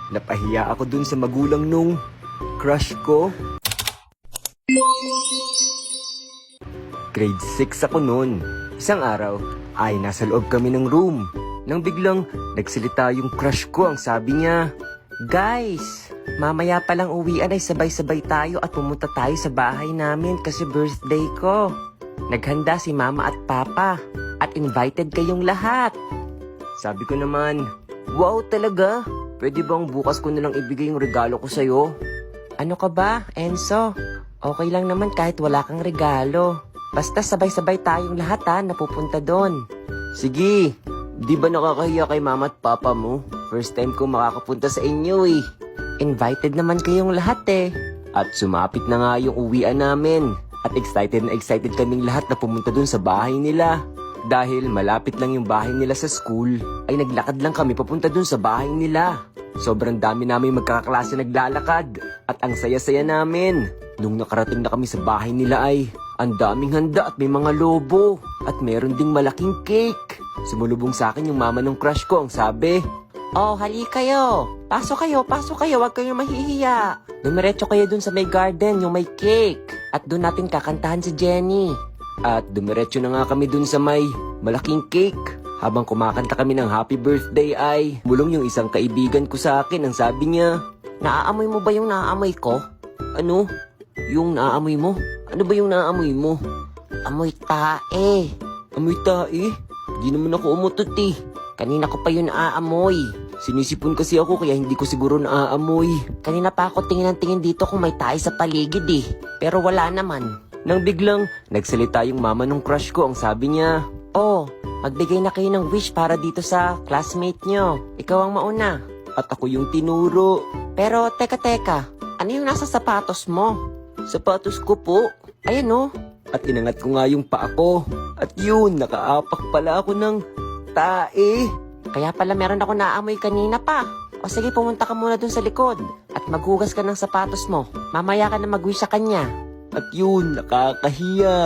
Napahiya ako dun sa magulang nung crush ko. Grade 6 ako nun. Isang araw ay nasa loob kami ng room. Nang biglang nagsalita yung crush ko, ang sabi niya, "Guys, mamaya palang uwian ay sabay-sabay tayo at pumunta tayo sa bahay namin kasi birthday ko. Naghanda si mama at papa at invited kayong lahat." Sabi ko naman, "Wow talaga? Pwede bang bukas ko nalang ibigay yung regalo ko sa'yo?" "Ano ka ba, Enzo? Okay lang naman kahit wala kang regalo. Basta sabay-sabay tayong lahat napupunta doon." "Sige, di ba nakakahiya kay mama at papa mo? First time ko makakapunta sa inyo eh. Invited naman kayong lahat eh." At sumapit na nga yung uwian namin. At excited na excited kaming lahat na pumunta dun sa bahay nila. Dahil malapit lang yung bahay nila sa school, ay naglakad lang kami papunta dun sa bahay nila. Sobrang dami namin magkakaklase naglalakad. At ang saya-saya namin. Nung nakarating na kami sa bahay nila ay ang daming handa at may mga lobo. At meron ding malaking cake. Sumulubong sa akin yung mama ng crush ko, ang sabi, "Oh, hali kayo. Pasok kayo, wag kayong mahihiya. Dumiretso kayo dun sa may garden, yung may cake. At dun natin kakantahan si Jenny." At dumiretso na nga kami dun sa may malaking cake. Habang kumakanta kami ng happy birthday ay mulong yung isang kaibigan ko sa akin, ang sabi niya, "Naaamoy mo ba yung naaamoy ko?" "Ano? Yung naaamoy mo? Ano ba yung naaamoy mo?" "Amoy tae." "Amoy tae? Di naman ako umutot eh. Kanina ko pa yun naaamoy. Sinisipon kasi ako kaya hindi ko siguro naaamoy. Kanina pa ako tingin ng tingin dito kung may tae sa paligid eh. Pero wala naman." Nang biglang nagsalita yung mama ng crush ko, ang sabi niya, "Oh, magbigay na kayo ng wish para dito sa classmate nyo. Ikaw ang mauna." At ako yung tinuro. "Pero teka, ano yung nasa sapatos mo?" "Sapatos ko po." "Ayan oh." At inangat ko nga yung paa ko. At yun, nakaapak pala ako ng tae. "Kaya pala meron ako naamoy kanina pa. O sige, pumunta ka muna dun sa likod. At maghugas ka ng sapatos mo. Mamaya ka na mag-wish sa kanya." At yun, nakakahiya.